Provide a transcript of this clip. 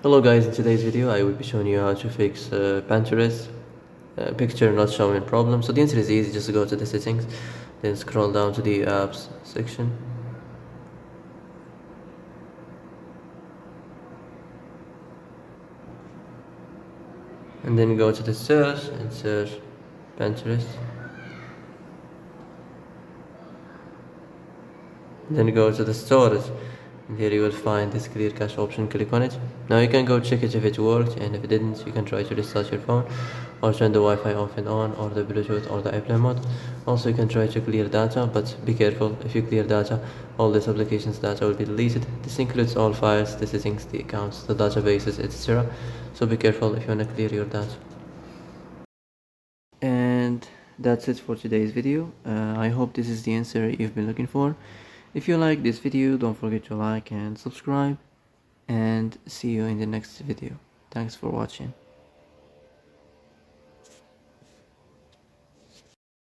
Hello guys, in today's video I will be showing you how to fix Pinterest picture not showing problem. So the answer is easy, just go to the settings, then scroll down to the apps section. And then go to the search and search Pinterest. Then go to the storage, and here you will find this clear cache option. Click on it. Now you can go check it if it worked, and if it didn't you can try to restart your phone or turn the Wi-Fi off and on, or the Bluetooth or the airplane mode. Also you can try to clear data, but be careful. If you clear data, all this application's data will be deleted. This includes all files, the settings, the accounts, the databases, etc. So be careful if you want to clear your data. And that's it for today's video. I hope this is the answer you've been looking for. If you like this video, don't forget to like and subscribe, and see you in the next video. Thanks for watching.